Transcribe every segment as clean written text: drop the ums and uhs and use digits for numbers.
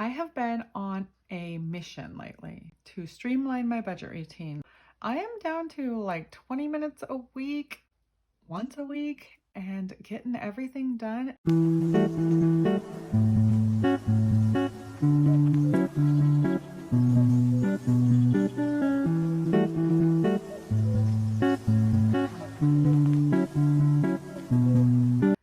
I have been on a mission lately to streamline my budget routine. I am down to like 20 minutes a week, once a week, and getting everything done.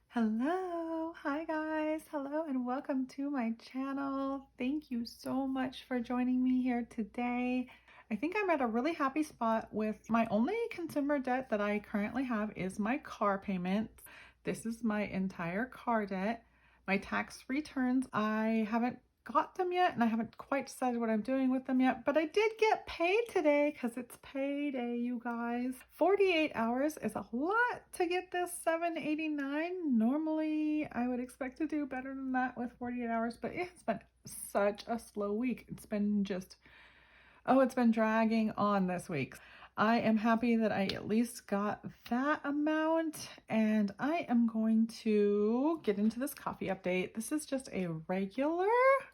Hello, hi guys, hello and welcome to my channel. Thank you so much for joining me here today. I think I'm at a really happy spot with my only consumer debt that I currently have is my car payment. This is my entire car debt. My tax returns, I haven't got them yet and I haven't quite decided what I'm doing with them yet, but I did get paid today because it's payday, you guys. 48 hours is a lot to get this $7.89. Normally I would expect to do better than that with 48 hours, but it's been such a slow week. It's been it's been dragging on this week. I am happy that I at least got that amount, and I am going to get into this coffee update. This is just a regular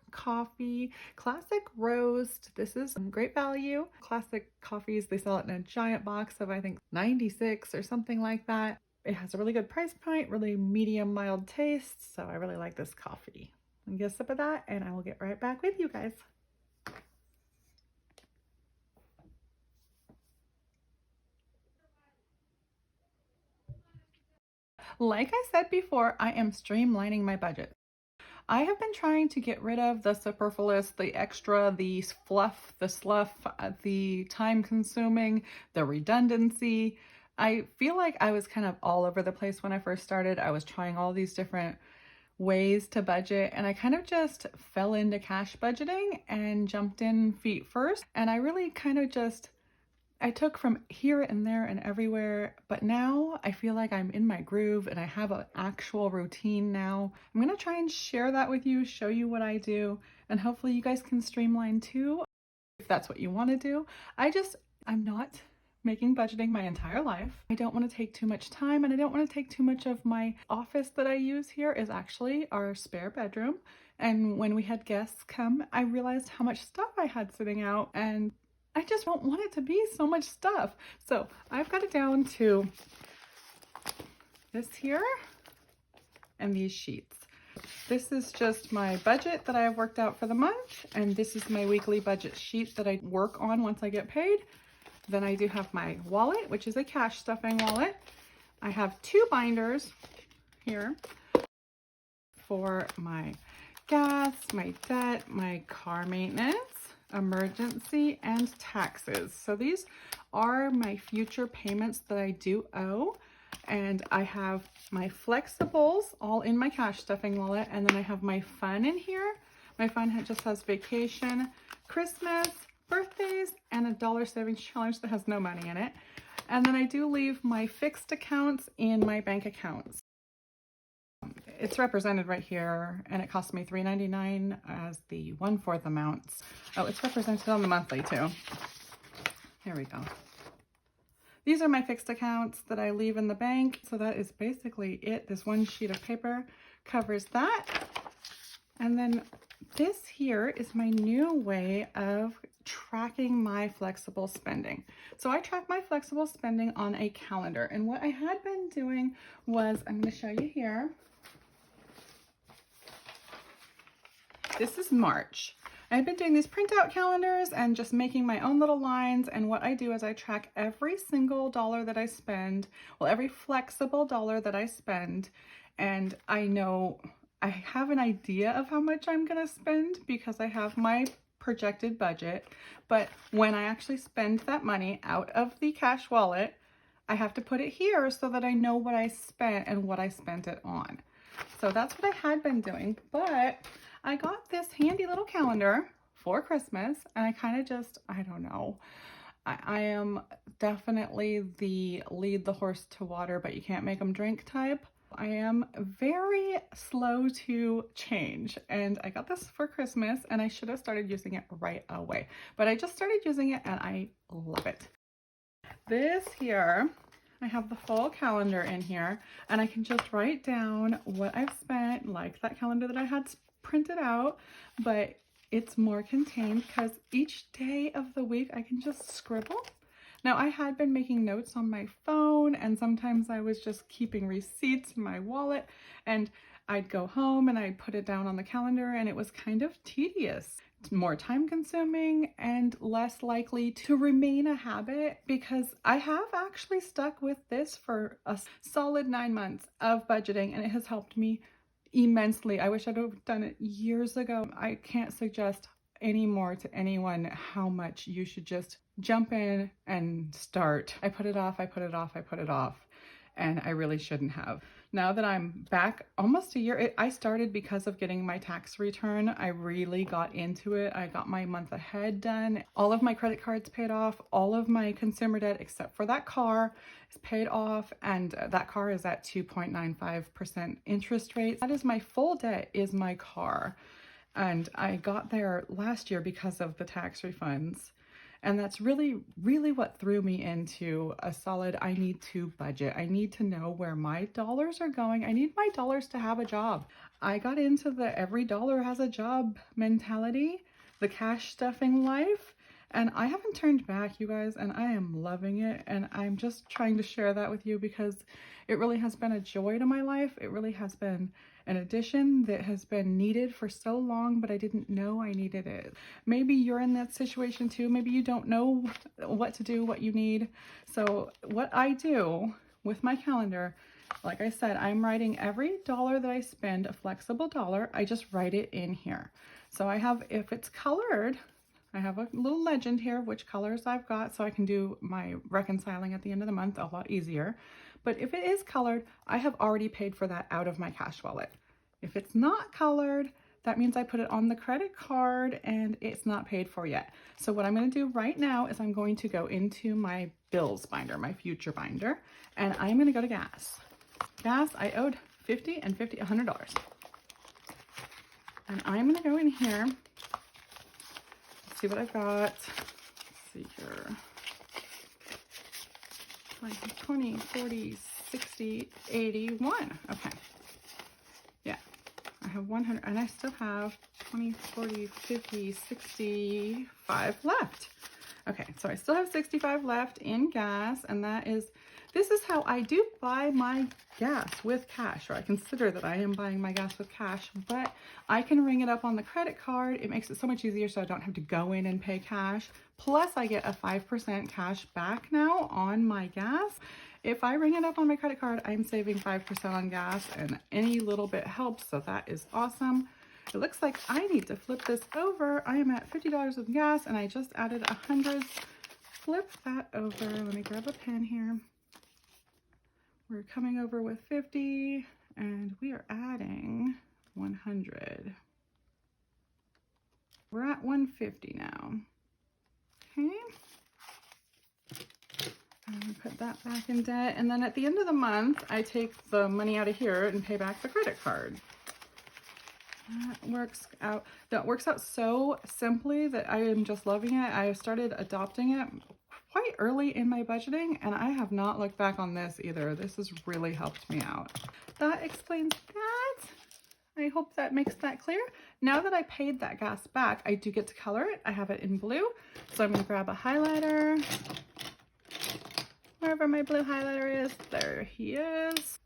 coffee, classic roast. This is great value. Classic coffees, they sell it in a giant box of I think 96 or something like that. It has a really good price point, really medium mild taste, so I really like this coffee. I'm gonna get a sip of that and I will get right back with you guys. Like I said before, I am streamlining my budget. I have been trying to get rid of the superfluous, the extra, the fluff, the slough, the time consuming, the redundancy. I feel like I was kind of all over the place when I first started. I was trying all these different ways to budget and I kind of just fell into cash budgeting and jumped in feet first. And I really kind of I took from here and there and everywhere, but now I feel like I'm in my groove and I have an actual routine now. I'm gonna try and share that with you, show you what I do, and hopefully you guys can streamline too, if that's what you wanna do. I'm not making budgeting my entire life. I don't wanna take too much time and I don't wanna take too much of my office that I use here is actually our spare bedroom. And when we had guests come, I realized how much stuff I had sitting out and I just don't want it to be so much stuff. So I've got it down to this here and these sheets. This is just my budget that I have worked out for the month. And this is my weekly budget sheet that I work on once I get paid. Then I do have my wallet, which is a cash stuffing wallet. I have two binders here for my gas, my debt, my car maintenance, emergency, and taxes. So these are my future payments that I do owe. And I have my flexibles all in my cash stuffing wallet. And then I have my fun in here. My fun just has vacation, Christmas, birthdays, and a dollar savings challenge that has no money in it. And then I do leave my fixed accounts in my bank accounts. It's represented right here and it cost me $3.99 as the 1/4 amounts. Oh, it's represented on the monthly too. Here we go. These are my fixed accounts that I leave in the bank. So that is basically it. This one sheet of paper covers that. And then this here is my new way of tracking my flexible spending. So I track my flexible spending on a calendar. And what I had been doing was, I'm going to show you here. This is March. I've been doing these printout calendars and just making my own little lines. And what I do is I track every single dollar that I spend, well, every flexible dollar that I spend. And I know I have an idea of how much I'm going to spend because I have my projected budget. But when I actually spend that money out of the cash wallet, I have to put it here so that I know what I spent and what I spent it on. So that's what I had been doing, but I got this handy little calendar for Christmas and I kind of just, I don't know. I am definitely the lead the horse to water, but you can't make them drink type. I am very slow to change and I got this for Christmas and I should have started using it right away, but I just started using it and I love it. This here, I have the full calendar in here and I can just write down what I've spent, like that calendar that I had printed out, but it's more contained because each day of the week I can just scribble. Now, I had been making notes on my phone, and sometimes I was just keeping receipts in my wallet, and I'd go home and I'd put it down on the calendar, and it was kind of tedious. It's more time consuming and less likely to remain a habit, because I have actually stuck with this for a solid 9 months of budgeting, and it has helped me immensely. I wish I'd have done it years ago. I can't suggest anymore to anyone how much you should just jump in and start. I put it off, I put it off, I put it off, and I really shouldn't have. Now that I'm back almost a year, I started because of getting my tax return. I really got into it. I got my month ahead done. All of my credit cards paid off. All of my consumer debt, except for that car, is paid off. And that car is at 2.95% interest rate. That is my full debt, is my car. And I got there last year because of the tax refunds. And that's really, really what threw me into a solid, I need to budget. I need to know where my dollars are going. I need my dollars to have a job. I got into the every dollar has a job mentality, the cash stuffing life, and I haven't turned back, you guys, and I am loving it. And I'm just trying to share that with you because it really has been a joy to my life. It really has been an addition that has been needed for so long, but I didn't know I needed it. Maybe you're in that situation too. Maybe you don't know what to do, what you need. So what I do with my calendar, like I said, I'm writing every dollar that I spend, a flexible dollar, I just write it in here. So I have, if it's colored, I have a little legend here of which colors I've got, so I can do my reconciling at the end of the month a lot easier. But if it is colored, I have already paid for that out of my cash wallet. If it's not colored, that means I put it on the credit card and it's not paid for yet. So what I'm going to do right now is I'm going to go into my bills binder, my future binder, and I'm going to go to gas. Gas, I owed $50 and $50, $100. And I'm going to go in here. Let's see what I've got. Let's see here. 20, 40, 60, 81. Okay. Yeah. I have 100 and I still have 20, 40, 50, 65 left. Okay, so I still have 65 left in gas, and this is how I do buy my gas, with cash, or I consider that I am buying my gas with cash, but I can ring it up on the credit card. It makes it so much easier so I don't have to go in and pay cash. Plus I get a 5% cash back now on my gas. If I ring it up on my credit card, I'm saving 5% on gas, and any little bit helps, so that is awesome. It looks like I need to flip this over. I am at $50 of gas, and I just added 100. Flip that over. Let me grab a pen here. We're coming over with 50, and we are adding 100. We're at 150 now. Okay. And put that back in debt, and then at the end of the month, I take the money out of here and pay back the credit card. That works out so simply that I am just loving it. I started adopting it quite early in my budgeting, and I have not looked back on this either. This has really helped me out. That explains that. I hope that makes that clear. Now that I paid that gas back, I do get to color it. I have it in blue, so I'm going to grab a highlighter. Wherever my blue highlighter is, there he is.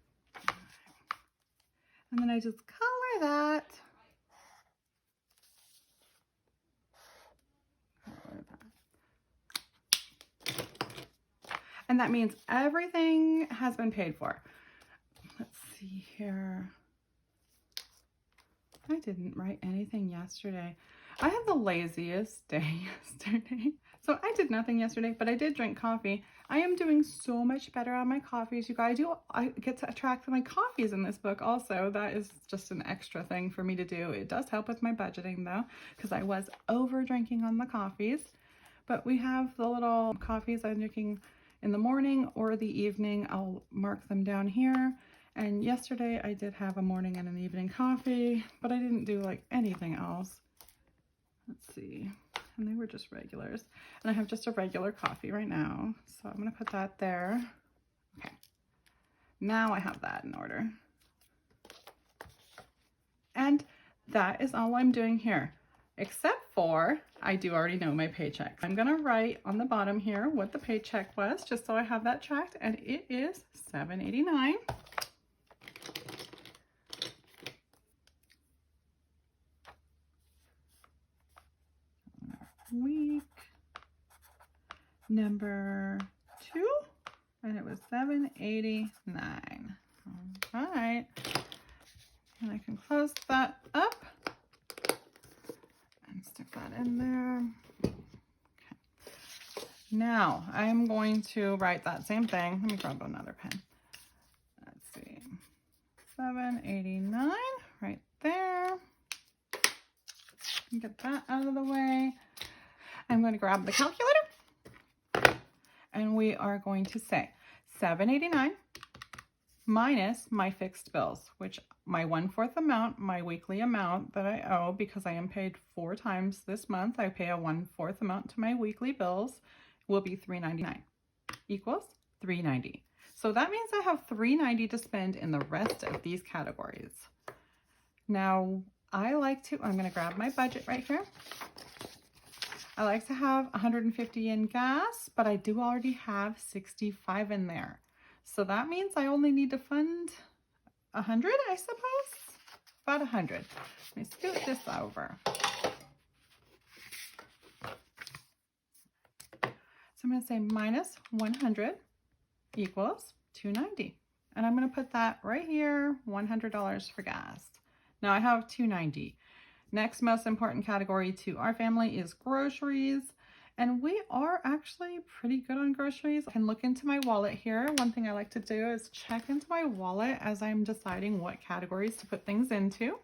And then I just color that. And that means everything has been paid for. Let's see here. I didn't write anything yesterday. I had the laziest day yesterday. So I did nothing yesterday, but I did drink coffee. I am doing so much better on my coffees, you guys. I get to track my coffees in this book also. That is just an extra thing for me to do. It does help with my budgeting though, because I was over drinking on the coffees. But we have the little coffees I'm drinking in the morning or the evening. I'll mark them down here. And yesterday I did have a morning and an evening coffee, but I didn't do like anything else. Let's see. And they were just regulars. And I have just a regular coffee right now. So I'm going to put that there. Okay. Now I have that in order. And that is all I'm doing here. Except before, I do already know my paycheck. I'm gonna write on the bottom here what the paycheck was, just so I have that tracked, and it is $7.89. Week number 2, and it was $7.89. All right, and I can close that up and stick that in there. Okay. Now I'm going to write that same thing. Let me grab another pen. Let's see, $7.89 right there. Get that out of the way. I'm going to grab the calculator, and we are going to say $7.89 minus my fixed bills, which my 1/4 amount, my weekly amount that I owe, because I am paid 4 times this month, I pay a 1/4 amount to my weekly bills, will be $3.99 equals $3.90. So that means I have $3.90 to spend in the rest of these categories. Now I'm going to grab my budget right here. I like to have 150 in gas, but I do already have 65 in there. So that means I only need to fund 100, I suppose. About 100. Let me scoot this over. So I'm going to say minus 100 equals $2.90. And I'm going to put that right here, $100 for gas. Now I have $2.90. Next most important category to our family is groceries. And we are actually pretty good on groceries. I can look into my wallet here. One thing I like to do is check into my wallet as I'm deciding what categories to put things into.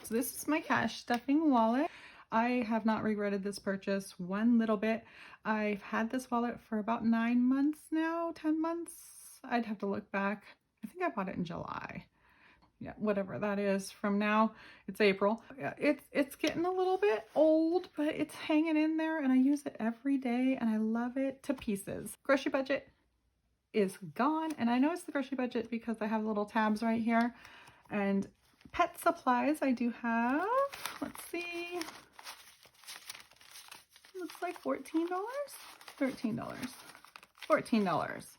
So this is my cash stuffing wallet. I have not regretted this purchase one little bit. I've had this wallet for about 9 months now, 10 months. I'd have to look back. I think I bought it in July. Yeah, whatever that is from now. It's April. Yeah, it's getting a little bit old, but it's hanging in there, and I use it every day, and I love it to pieces. Grocery budget is gone, and I know it's the grocery budget because I have little tabs right here. And pet supplies I do have, let's see, looks like $14, $13, $14.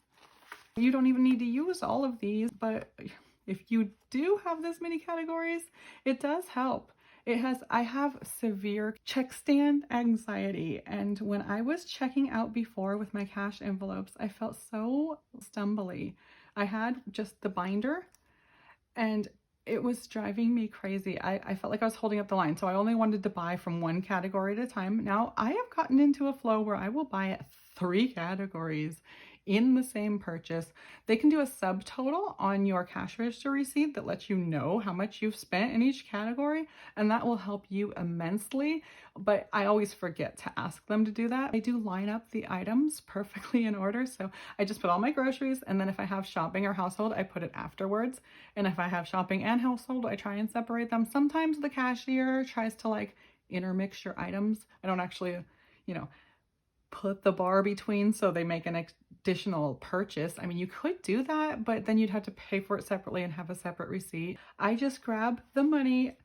You don't even need to use all of these, but if you do have this many categories, it does help. I have severe check stand anxiety, and when I was checking out before with my cash envelopes, I felt so stumbly. I had just the binder, and it was driving me crazy. I felt like I was holding up the line, so I only wanted to buy from one category at a time. Now I have gotten into a flow where I will buy 3 categories in the same purchase. They can do a subtotal on your cash register receipt that lets you know how much you've spent in each category, and that will help you immensely. But I always forget to ask them to do that. I do line up the items perfectly in order, so I just put all my groceries, and then if I have shopping or household, I put it afterwards. And if I have shopping and household, I try and separate them. Sometimes the cashier tries to like intermix your items. I don't actually, put the bar between so they make an additional purchase. I mean, you could do that, but then you'd have to pay for it separately and have a separate receipt. I just grab the money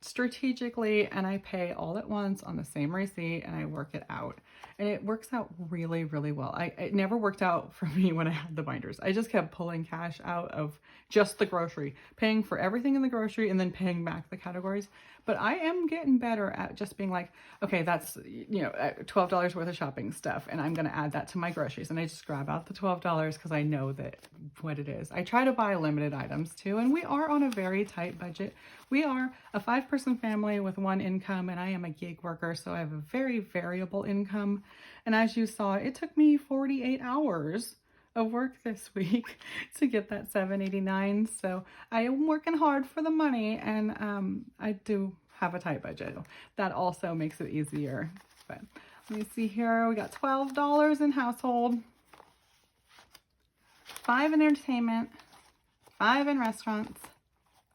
strategically and I pay all at once on the same receipt, and I work it out, and it works out really, really well. It never worked out for me when I had the binders. I just kept pulling cash out of just the grocery, paying for everything in the grocery and then paying back the categories. But I am getting better at just being like, okay, that's $12 worth of shopping stuff, and I'm going to add that to my groceries, and I just grab out the $12 because I know that what it is. I try to buy limited items too, and we are on a very tight budget. We are a 5-person family with 1 income, and I am a gig worker, so I have a very variable income. And as you saw, it took me 48 hours of work this week to get that $7.89. So I am working hard for the money, and I do have a tight budget. That also makes it easier. But let me see here. We got $12 in household, 5 in entertainment, 5 in restaurants,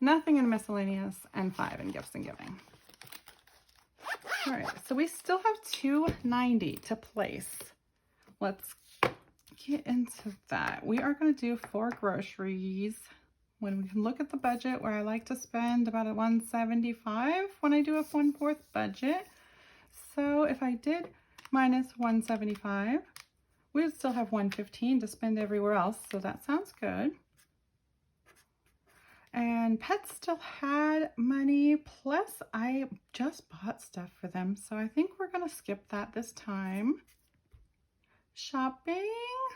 nothing in miscellaneous, and 5 in gifts and giving. All right, so we still have $2.90 to place. Let's get into that. We are going to do for groceries. When we can look at the budget, where I like to spend about $175 when I do a 1/4 budget. So if I did minus 175, we would still have 115 to spend everywhere else. So that sounds good. And pets still had money, plus I just bought stuff for them. So I think we're gonna skip that this time. Shopping,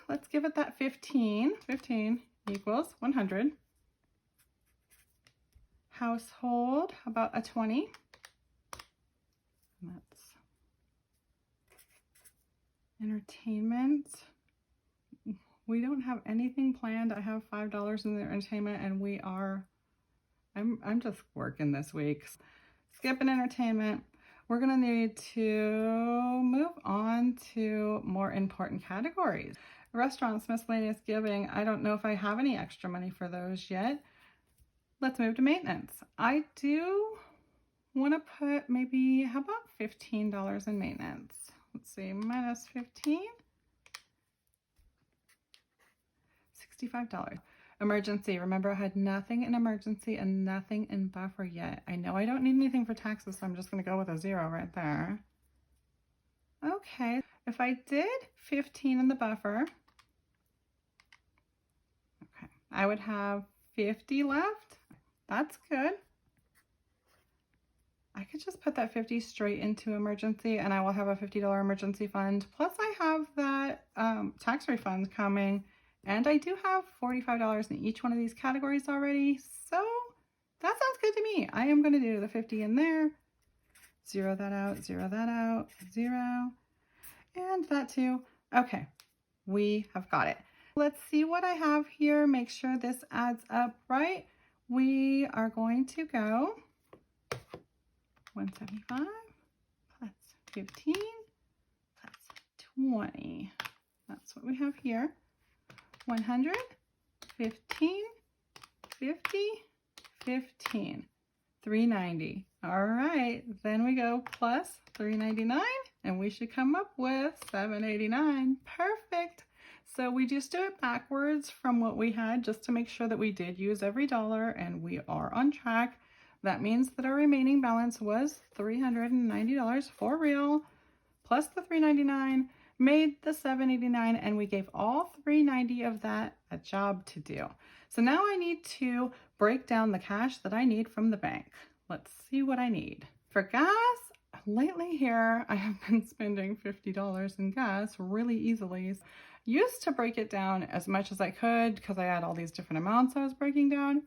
let's give it that 15. 15 equals 100. Household, about a 20. That's entertainment. We don't have anything planned. I have $5 in the entertainment and I'm just working this week. Skipping entertainment. We're gonna need to move on to more important categories. Restaurants, miscellaneous giving. I don't know if I have any extra money for those yet. Let's move to maintenance. I do want to put maybe, how about $15 in maintenance? Let's see, minus 15. $65. Emergency. Remember, I had nothing in emergency and nothing in buffer yet. I know I don't need anything for taxes, so I'm just going to go with a 0 right there. Okay, if I did 15 in the buffer, okay, I would have 50 left. That's good. I could just put that 50 straight into emergency and I will have a $50 emergency fund. Plus I have that tax refund coming, and I do have $45 in each one of these categories already. So that sounds good to me. I am going to do the 50 in there. 0 that out, 0 that out, 0. And that too. Okay, we have got it. Let's see what I have here. Make sure this adds up right. We are going to go 175 plus 15 plus 20. That's what we have here. 100, 15, 50, 15, 390. All right, then we go plus 399 and we should come up with 789. Perfect. So we just do it backwards from what we had just to make sure that we did use every dollar and we are on track. That means that our remaining balance was $390 for real, plus the $399 made the $789, and we gave all $390 of that a job to do. So now I need to break down the cash that I need from the bank. Let's see what I need. For gas, lately here, I have been spending $50 in gas really easily. Used to break it down as much as I could because I had all these different amounts I was breaking down.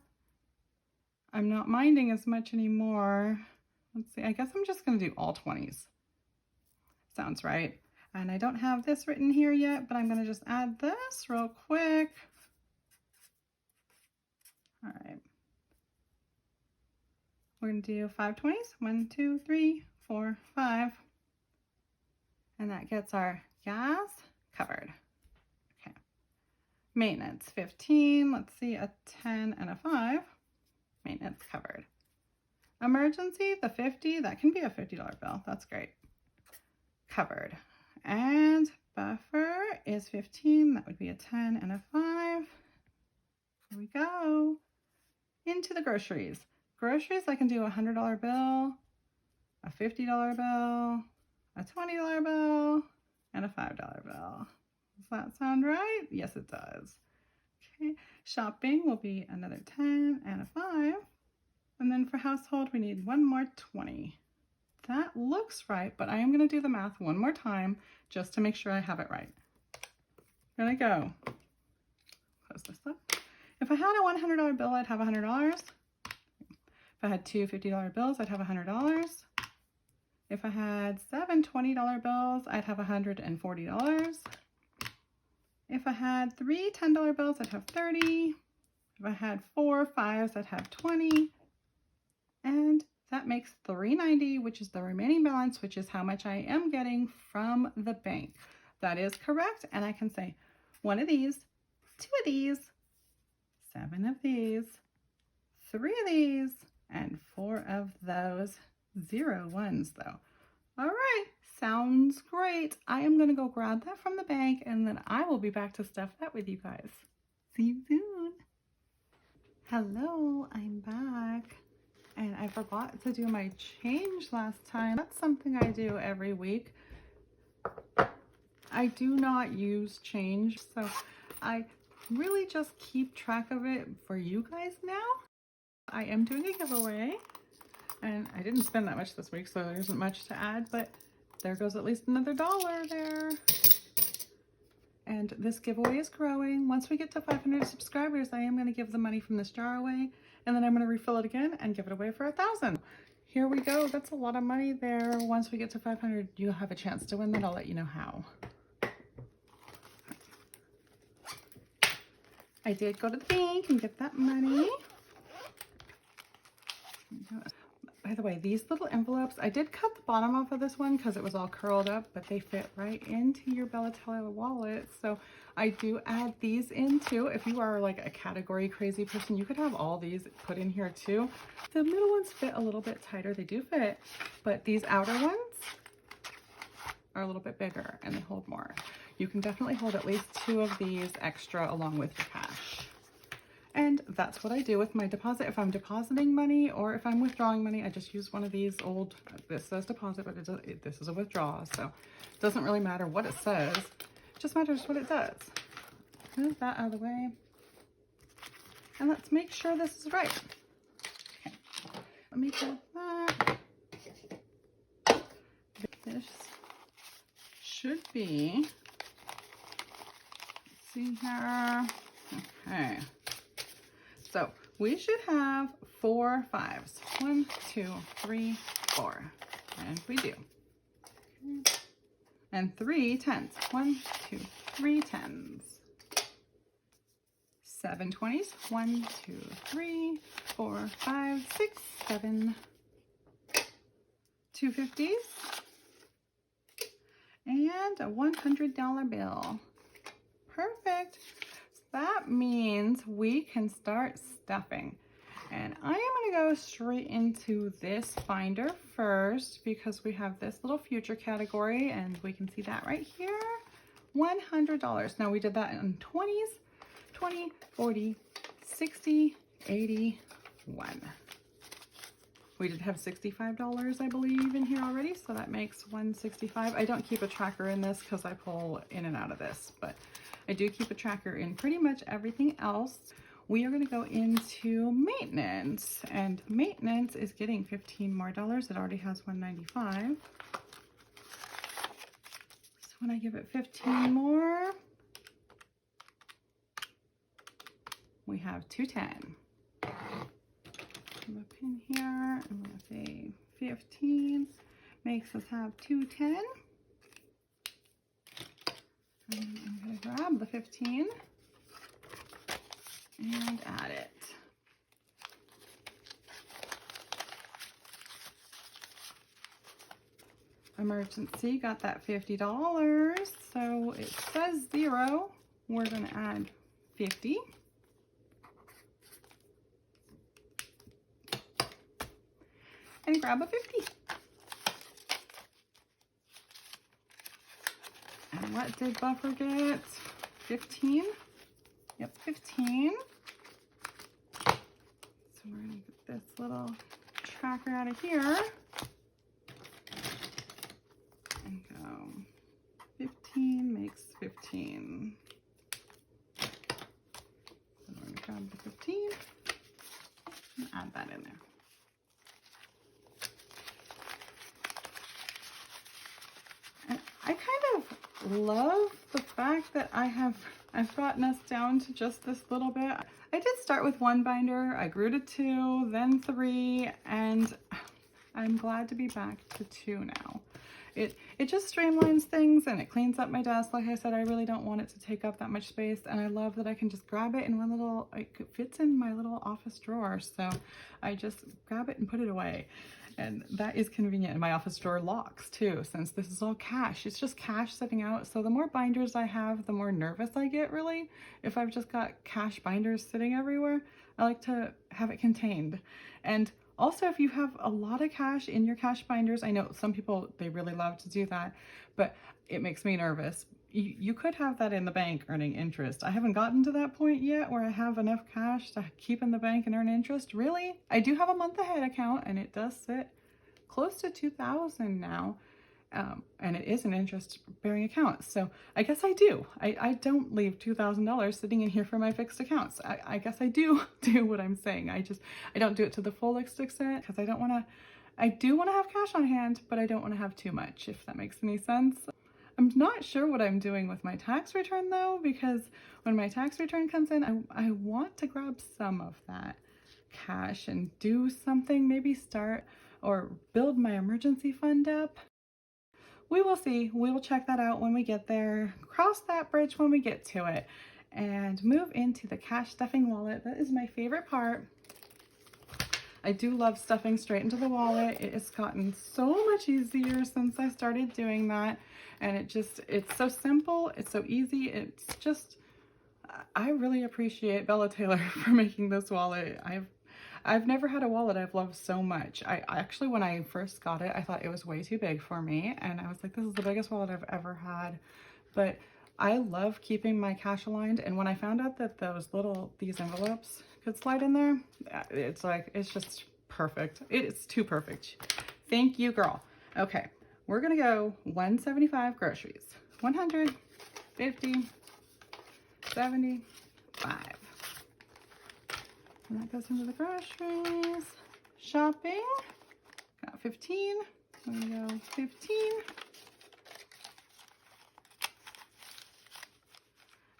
I'm not minding as much anymore. Let's see, I guess I'm just gonna do all 20s. Sounds right. And I don't have this written here yet, but I'm gonna just add this real quick. All right. We're gonna do 5 20s. 1, 2, 3, 4, 5. And that gets our gas covered. Okay. Maintenance, 15. Let's see, a 10 and a 5. Maintenance covered. Emergency, the 50, that can be a $50 bill. That's great. Covered. And buffer is 15. That would be a 10 and a 5. Here we go. Into the groceries. Groceries, I can do a $100 bill, a $50 bill, a $20 bill, and a $5 bill. Does that sound right? Yes, it does. Okay. Shopping will be another 10 and a 5. And then for household, we need one more 20. That looks right, but I am going to do the math one more time just to make sure I have it right. Here I go. Close this up. If I had a $100 bill, I'd have $100. If I had two $50 bills, I'd have $100. If I had 7 $20 bills, I'd have $140. If I had 3 $10 bills, I'd have 30. If I had 4 5s, I'd have 20. And that makes $390, which is the remaining balance, which is how much I am getting from the bank. That is correct. And I can say 1 of these, 2 of these, 7 of these, 3 of these, and 4 of those. 0 ones though. All right, sounds great. I am going to go grab that from the bank and then I will be back to stuff that with you guys. See you soon. Hello, I'm back. And I forgot to do my change last time. That's something I do every week. I do not use change, so I really just keep track of it for you guys now. I am doing a giveaway, and I didn't spend that much this week, so there isn't much to add, but there goes at least another $1 there. And this giveaway is growing. Once we get to 500 subscribers, I am going to give the money from this jar away, and then I'm going to refill it again and give it away for 1,000. Here we go. That's a lot of money there. Once we get to 500, you'll have a chance to win that. I'll let you know how. I did go to the bank and get that money. By the way, these little envelopes, I did cut the bottom off of this one because it was all curled up, but they fit right into your Bellatello wallet. So I do add these in too. If you are like a category crazy person, you could have all these put in here too. The middle ones fit a little bit tighter. They do fit, but these outer ones are a little bit bigger and they hold more. You can definitely hold at least 2 of these extra along with your cash. And that's what I do with my deposit. If I'm depositing money or if I'm withdrawing money, I just use one of these old, this says deposit, but this is a withdrawal. So it doesn't really matter what it says. It just matters what it does. Move that out of the way. And let's make sure this is right. Okay. Let me get that. This should be, let's see here. Okay. So we should have 4 5s. 1, 2, 3, 4. And we do. And 3 10s. 1, 2, 3 10s. 7 20s. 1, 2, 3, 4, 5, 6, 7. 2 50s. And a $100 bill. Perfect. That means we can start stuffing. And I am going to go straight into this binder first because we have this little future category and we can see that right here. $100. Now we did that in 20s, 20, 40, 60, 80, 1. We did have $65, I believe, in here already, so that makes $165. I don't keep a tracker in this because I pull in and out of this, but I do keep a tracker in pretty much everything else. We are going to go into maintenance, and maintenance is getting $15 more. It already has $195. So when I give it 15 more, we have 210. Put a pin here. I'm going to say 15 makes us have 210. And I'm going to grab the 15 and add it. Emergency got that $50, so it says 0. We're going to add 50. And grab a 50. And what did Buffer get? 15? Yep, 15. So we're going to get this little tracker out of here. And go 15 makes 15. So we're going to grab the 15 and add that in there. I kind of love the fact that I've gotten us down to just this little bit. I did start with 1 binder, I grew to 2, then 3, and I'm glad to be back to 2 now. It just streamlines things and it cleans up my desk. Like I said, I really don't want it to take up that much space, and I love that I can just grab it in one little, it fits in my little office drawer, so I just grab it and put it away. And that is convenient. And my office drawer locks too, since this is all cash. It's just cash sitting out. So the more binders I have, the more nervous I get, really. If I've just got cash binders sitting everywhere, I like to have it contained. And Also, if you have a lot of cash in your cash binders, I know some people, they really love to do that, but it makes me nervous. You could have that in the bank earning interest. I haven't gotten to that point yet where I have enough cash to keep in the bank and earn interest. Really? I do have a month ahead account and it does sit close to 2,000 now. And it is an interest-bearing account. So I guess I do. I don't leave $2,000 sitting in here for my fixed accounts. I guess I do do what I'm saying. I don't do it to the fullest extent because I do want to have cash on hand, but I don't want to have too much, if that makes any sense. I'm not sure what I'm doing with my tax return though, because when my tax return comes in, I want to grab some of that cash and do something, maybe start or build my emergency fund up. We will see. We will check that out when we get there, cross that bridge when we get to it, and move into the cash stuffing wallet. That is my favorite part. I do love stuffing straight into the wallet. It has gotten so much easier since I started doing that, and it's so simple, it's so easy. It's just, I really appreciate Bella Taylor for making this wallet. I've never had a wallet I've loved so much. I actually, when I first got it, I thought it was way too big for me, and I was like, this is the biggest wallet I've ever had. But I love keeping my cash aligned, and when I found out that these envelopes could slide in there, it's like, it's just perfect. It's too perfect. Thank you, girl. Okay, we're gonna go 175 groceries. 150, 75. And that goes into the groceries. Shopping, got 15. There we go, 15.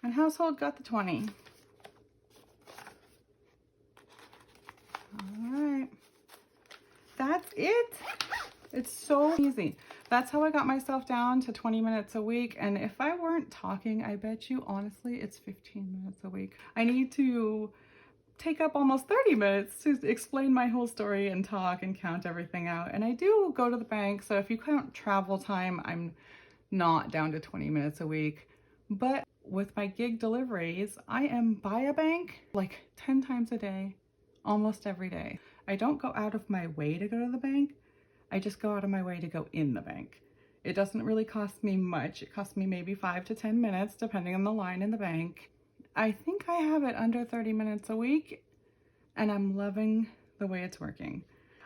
And household got the 20. All right, that's it. It's so easy. That's how I got myself down to 20 minutes a week. And if I weren't talking, I bet you honestly it's 15 minutes a week. I need to take up almost 30 minutes to explain my whole story and talk and count everything out. And I do go to the bank, so if you count travel time, I'm not down to 20 minutes a week. But with my gig deliveries, I am by a bank like 10 times a day, almost every day. I don't go out of my way to go to the bank. I just go out of my way to go in the bank. It doesn't really cost me much. It costs me maybe 5 to 10 minutes, depending on the line in the bank. I think I have it under 30 minutes a week, and I'm loving the way it's working.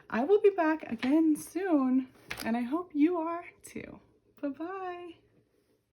I will be back again soon, and I hope you are too. Bye-bye.